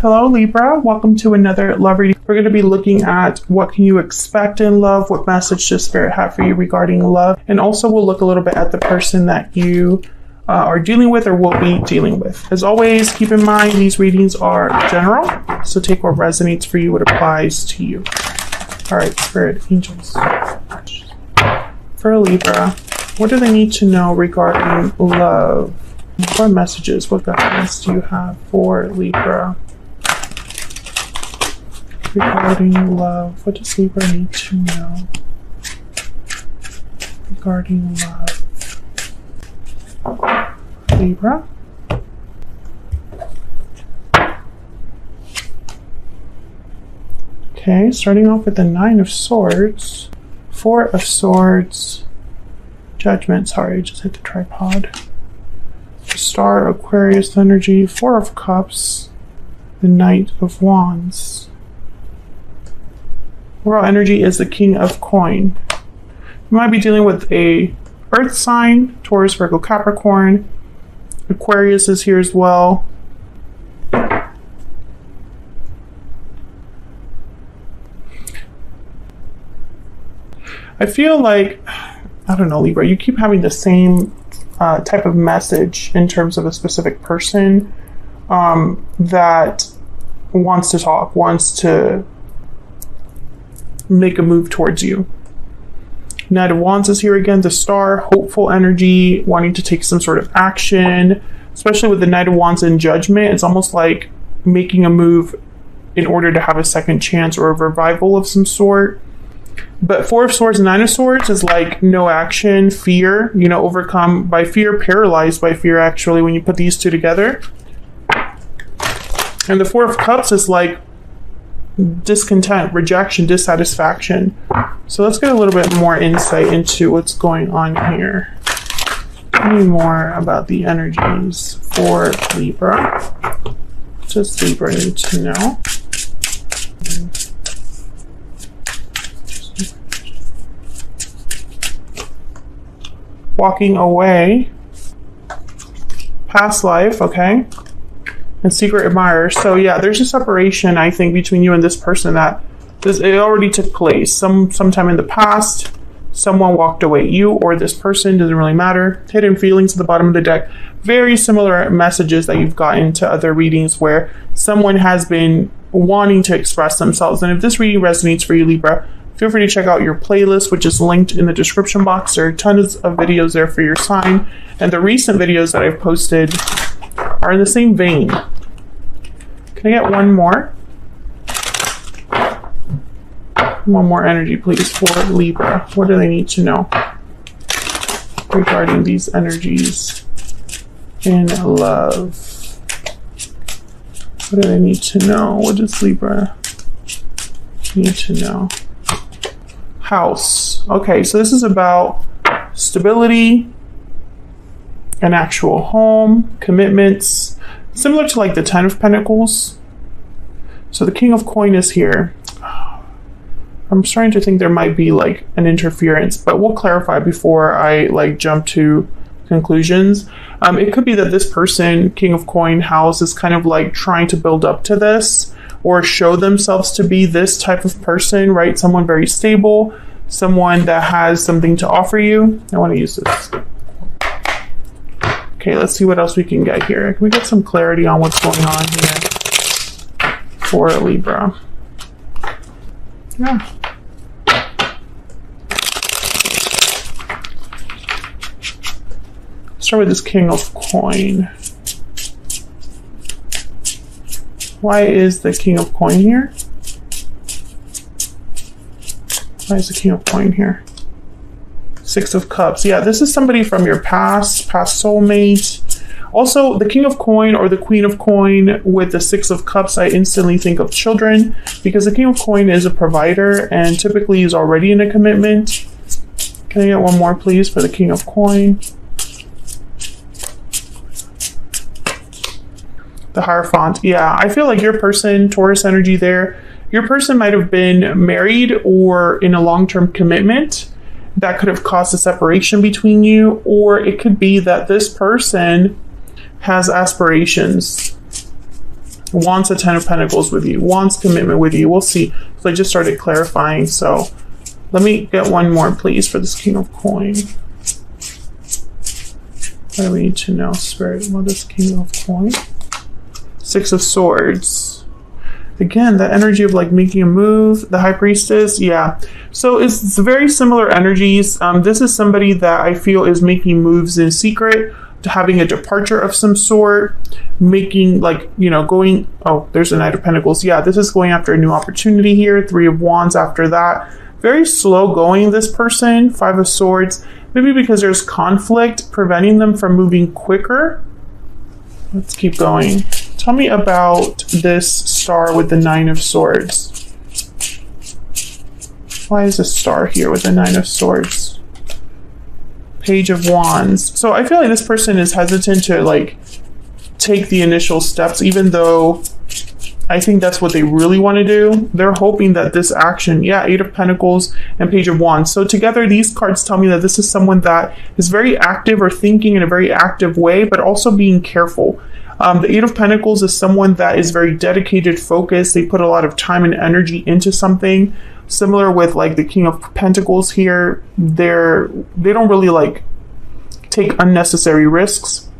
Hello Libra, welcome to another love reading. We're going to be looking at what can you expect in love, what message does Spirit have for you regarding love, and also we'll look a little bit at the person that you are dealing with or will be dealing with. As always, keep in mind these readings are general, so take what resonates for you, what applies to you. All right, Spirit, angels. For Libra, what do they need to know regarding love? What messages, what guidance do you have for Libra? Regarding love, what does Libra need to know regarding love? Libra. Okay, starting off with the 9 of Swords, 4 of Swords, Judgment, sorry, I just hit the tripod. Star, Aquarius energy, 4 of Cups, the Knight of Wands. Overall energy is the King of Coin. You might be dealing with a Earth sign, Taurus, Virgo, Capricorn. Aquarius is here as well. I feel like, I don't know, Libra, you keep having the same type of message in terms of a specific person that wants to talk, wants to make a move towards you. Knight of Wands is here again, the Star, hopeful energy, wanting to take some sort of action, especially with the Knight of Wands in Judgment. It's almost like making a move in order to have a second chance or a revival of some sort. But 4 of Swords and 9 of Swords is like no action, fear, you know, overcome by fear, paralyzed by fear, actually, when you put these two together. And the 4 of Cups is like discontent, rejection, dissatisfaction. So let's get a little bit more insight into what's going on here. Tell me more about the energies for Libra. What does Libra need to know? Walking away, past life, okay, and secret admirer. So yeah, there's a separation, I think, between you and this person that it already took place. Sometime in the past, someone walked away. You or this person, doesn't really matter. Hidden feelings at the bottom of the deck. Very similar messages that you've gotten to other readings where someone has been wanting to express themselves. And if this reading resonates for you, Libra, feel free to check out your playlist, which is linked in the description box. There are tons of videos there for your sign. And the recent videos that I've posted are in the same vein. Can I get one more? One more energy, please, for Libra. What do they need to know regarding these energies in love? What do they need to know? What does Libra need to know? House. Okay, so this is about stability, an actual home, commitments, similar to like the 10 of Pentacles. So the King of Coin is here. I'm starting to think there might be like an interference, but we'll clarify before I like jump to conclusions. It could be that this person, King of Coin, House, is kind of like trying to build up to this or show themselves to be this type of person, right? Someone very stable, someone that has something to offer you. I want to use this. Okay, let's see what else we can get here. Can we get some clarity on what's going on here for Libra? Yeah. Start with this King of Coin. Why is the King of Coin here? Why is the King of Coin here? 6 of Cups. Yeah, this is somebody from your past soulmate. Also, the King of Coin or the Queen of Coin with the 6 of Cups, I instantly think of children because the King of Coin is a provider and typically is already in a commitment. Can I get one more, please, for the King of Coin? The Hierophant. Yeah, I feel like your person, Taurus energy there, your person might have been married or in a long-term commitment that could have caused a separation between you, or it could be that this person has aspirations wants a 10 of Pentacles with you, wants commitment with you. We'll see. So I just started clarifying. So let me get one more, please, for this King of Coins. What do we need to know, Spirit? Well, this King of Coins. Six of Swords. Again, the energy of like making a move, the High Priestess. Yeah. So it's very similar energies. This is somebody that I feel is making moves in secret, having a departure of some sort, making like, you know, going, oh, there's a Knight of Pentacles. Yeah, this is going after a new opportunity here. Three of Wands after that. Very slow going, this person. Five of Swords. Maybe because there's conflict preventing them from moving quicker. Let's keep going. Tell me about this star with the Nine of Swords. Why is a star here with the Nine of Swords? Page of Wands. So I feel like this person is hesitant to like take the initial steps, even though I think that's what they really want to do. They're hoping that this action, yeah, Eight of Pentacles and Page of Wands. So together, these cards tell me that this is someone that is very active or thinking in a very active way, but also being careful. The Eight of Pentacles is someone that is very dedicated, focused. They put a lot of time and energy into something. Similar with like the King of Pentacles here. They don't really like take unnecessary risks.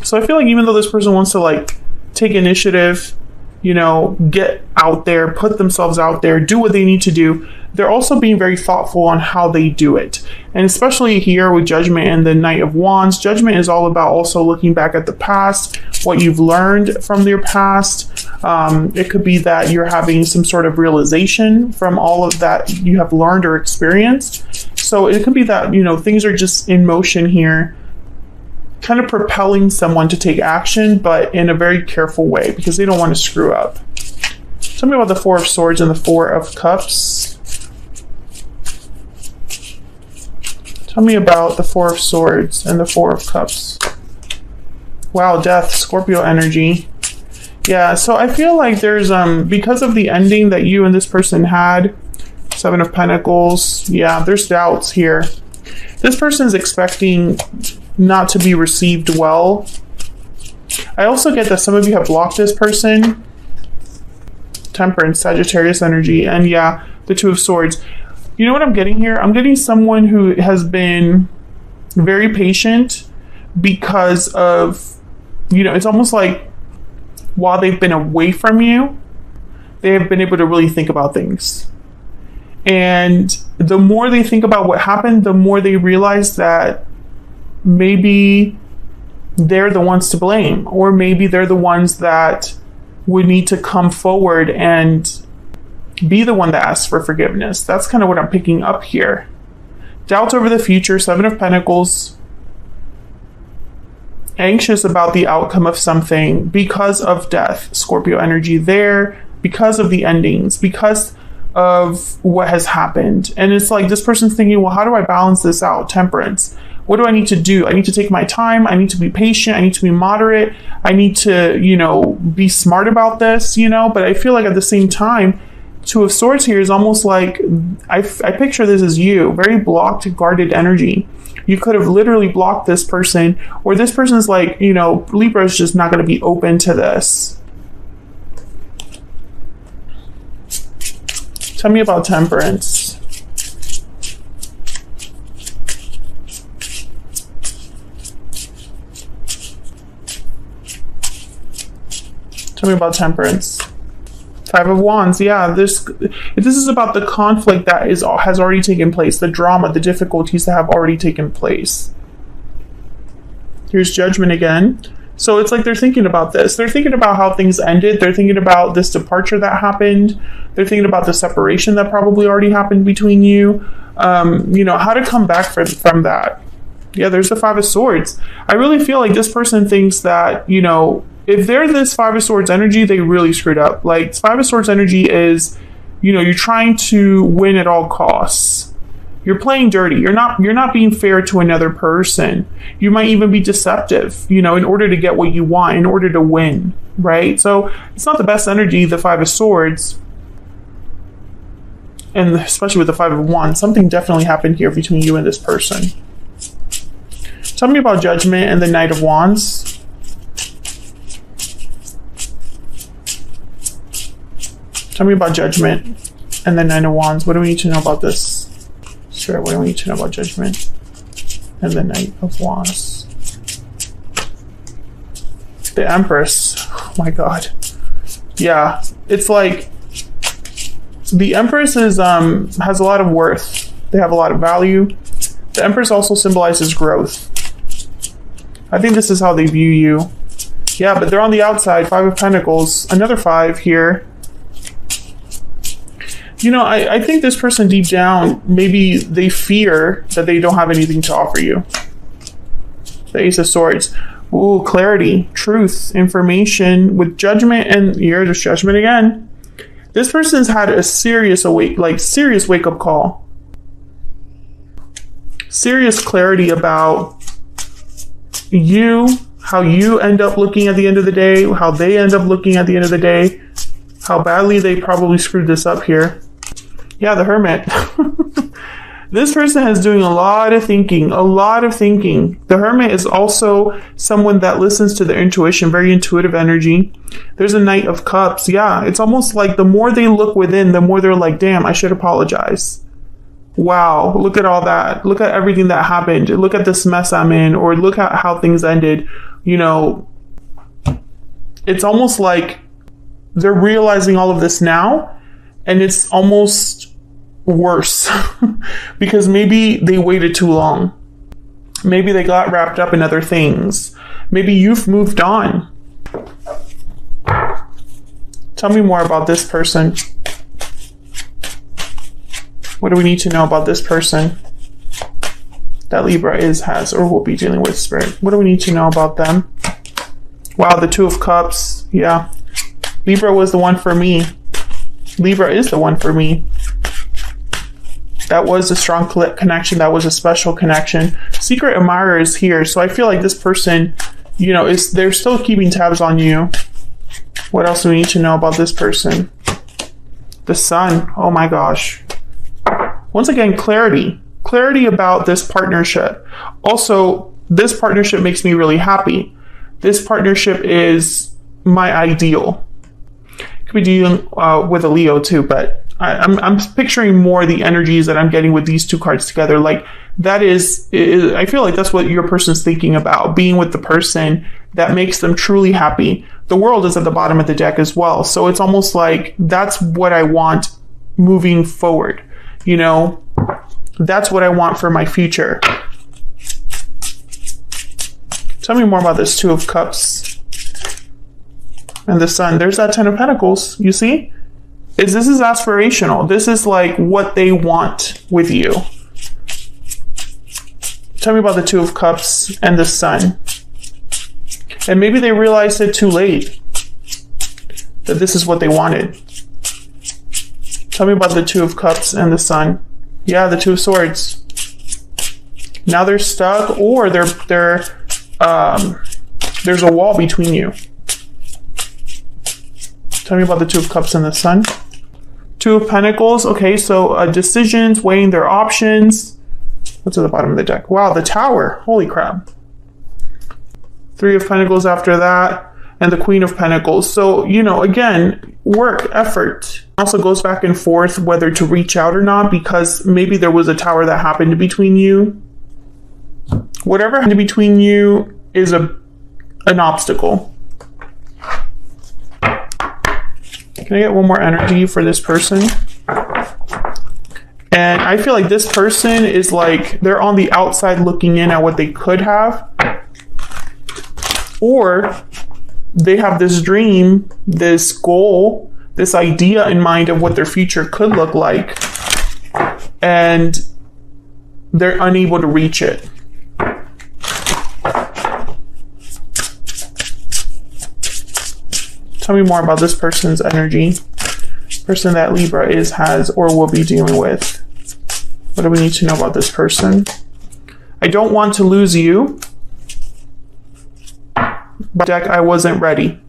So I feel like even though this person wants to like take initiative, you know, get out there, put themselves out there, do what they need to do, they're also being very thoughtful on how they do it. And especially here with Judgment and the Knight of Wands, Judgment is all about also looking back at the past, what you've learned from your past. It could be that you're having some sort of realization from all of that you have learned or experienced. So it could be that, you know, things are just in motion here, kind of propelling someone to take action, but in a very careful way because they don't want to screw up. Tell me about the Four of Swords and the Four of Cups. Tell me about the Four of Swords and the Four of Cups. Wow, Death, Scorpio energy. Yeah, so I feel like there's, because of the ending that you and this person had, Seven of Pentacles, yeah, there's doubts here. This person's expecting not to be received well. I also get that some of you have blocked this person. Temperance, Sagittarius energy, and yeah, the Two of Swords. You know what I'm getting here? I'm getting someone who has been very patient because of, you know, it's almost like while they've been away from you, they have been able to really think about things. And the more they think about what happened, the more they realize that maybe they're the ones to blame, or maybe they're the ones that would need to come forward and be the one that asks for forgiveness. That's kind of what I'm picking up here. Doubt over the future, Seven of Pentacles. Anxious about the outcome of something because of death, Scorpio energy there, because of the endings, because of what has happened. And it's like this person's thinking, well, how do I balance this out? Temperance. What do I need to do? I need to take my time. I need to be patient. I need to be moderate. I need to, you know, be smart about this, you know, but I feel like at the same time, Two of Swords here is almost like, I picture this as you, very blocked, guarded energy. You could have literally blocked this person, or this person's like, you know, Libra is just not going to be open to this. Tell me about Temperance. Tell me about Temperance. Five of Wands, yeah, this is about the conflict that has already taken place, the drama, the difficulties that have already taken place. Here's Judgment again. So it's like they're thinking about this. They're thinking about how things ended. They're thinking about this departure that happened. They're thinking about the separation that probably already happened between you. You know, how to come back from that. Yeah, there's the Five of Swords. I really feel like this person thinks that, you know, if they're this Five of Swords energy, they really screwed up. Like, Five of Swords energy is, you know, you're trying to win at all costs. You're playing dirty. You're not being fair to another person. You might even be deceptive, you know, in order to get what you want, in order to win, right? So it's not the best energy, the Five of Swords. And especially with the Five of Wands, something definitely happened here between you and this person. Tell me about Judgment and the Knight of Wands. Tell me about Judgment and the Nine of Wands. What do we need to know about this? Sure, what do we need to know about Judgment and the Knight of Wands? The Empress. Oh my God. Yeah, it's like the Empress is has a lot of worth. They have a lot of value. The Empress also symbolizes growth. I think this is how they view you. Yeah, but they're on the outside. Five of Pentacles. Another five here. You know, I think this person deep down, maybe they fear that they don't have anything to offer you. The Ace of Swords. Ooh, clarity, truth, information with Judgment, and here there's Judgment again. This person's had a serious wake-up call. Serious clarity about you, how you end up looking at the end of the day, how they end up looking at the end of the day, how badly they probably screwed this up here. Yeah, the Hermit. This person is doing a lot of thinking, The Hermit is also someone that listens to their intuition, very intuitive energy. There's a Knight of Cups. Yeah, it's almost like the more they look within, the more they're like, damn, I should apologize. Wow, look at all that. Look at everything that happened. Look at this mess I'm in, or look at how things ended. You know, it's almost like they're realizing all of this now, and it's almost worse because maybe they waited too long. Maybe they got wrapped up in other things. Maybe you've moved on. Tell me more about this person. What do we need to know about this person that Libra has, or will be dealing with, Spirit? What do we need to know about them? Wow, the Two of Cups. Yeah. Libra was the one for me. Libra is the one for me. That was a strong connection. That was a special connection. Secret admirer is here. So I feel like this person, you know, they're still keeping tabs on you. What else do we need to know about this person? The Sun. Oh my gosh. Once again, clarity. Clarity about this partnership. Also, this partnership makes me really happy. This partnership is my ideal. Could be dealing with a Leo too, but I'm picturing more the energies that I'm getting with these two cards together. Like that is, I feel like that's what your person's thinking about, being with the person that makes them truly happy. The World is at the bottom of the deck as well. So it's almost like that's what I want moving forward. You know, that's what I want for my future. Tell me more about this Two of Cups and the Sun. There's that Ten of Pentacles, you see? This is aspirational. This is like what they want with you. Tell me about the Two of Cups and the Sun. And maybe they realized it too late that this is what they wanted. Tell me about the Two of Cups and the Sun. Yeah, the Two of Swords. Now they're stuck, or there's a wall between you. Tell me about the Two of Cups and the Sun. Two of Pentacles. Okay, so decisions, weighing their options. What's at the bottom of the deck? Wow, the Tower. Holy crap. Three of Pentacles after that, and the Queen of Pentacles. So, you know, again, work, effort. Also goes back and forth whether to reach out or not, because maybe there was a tower that happened between you. Whatever happened between you is an obstacle. Can I get one more energy for this person? And I feel like this person is like, they're on the outside looking in at what they could have. Or they have this dream, this goal, this idea in mind of what their future could look like. And they're unable to reach it. Tell me more about this person's energy. Person that Libra has, or will be dealing with. What do we need to know about this person? I don't want to lose you. But deck, I wasn't ready.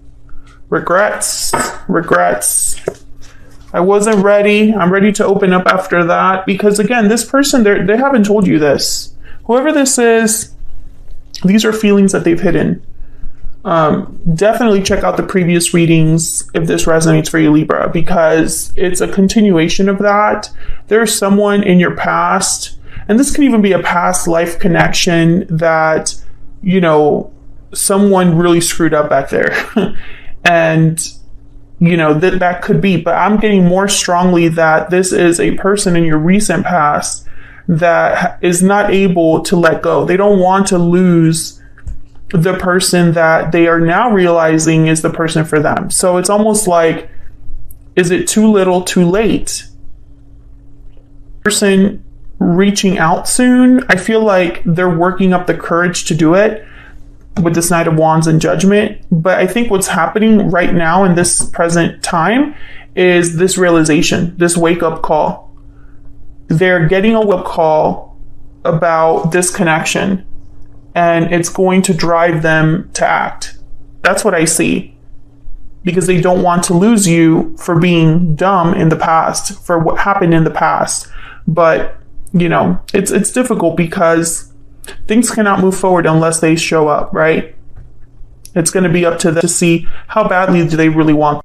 Regrets. I wasn't ready. I'm ready to open up after that. Because again, this person, they haven't told you this. Whoever this is, these are feelings that they've hidden. Definitely check out the previous readings if this resonates for you, Libra, because it's a continuation of that. There's someone in your past, and this can even be a past life connection that, you know, someone really screwed up back there. And, you know, that could be, but I'm getting more strongly that this is a person in your recent past that is not able to let go. They don't want to lose the person that they are now realizing is the person for them. So it's almost like, is it too little, too late? Person reaching out soon, I feel like they're working up the courage to do it with this Knight of Wands and Judgment. But I think what's happening right now in this present time is this realization, this wake-up call. They're getting a wake-up call about this connection, and it's going to drive them to act. That's what I see. Because they don't want to lose you for being dumb in the past, for what happened in the past. But, you know, it's difficult because things cannot move forward unless they show up, right? It's going to be up to them to see how badly do they really want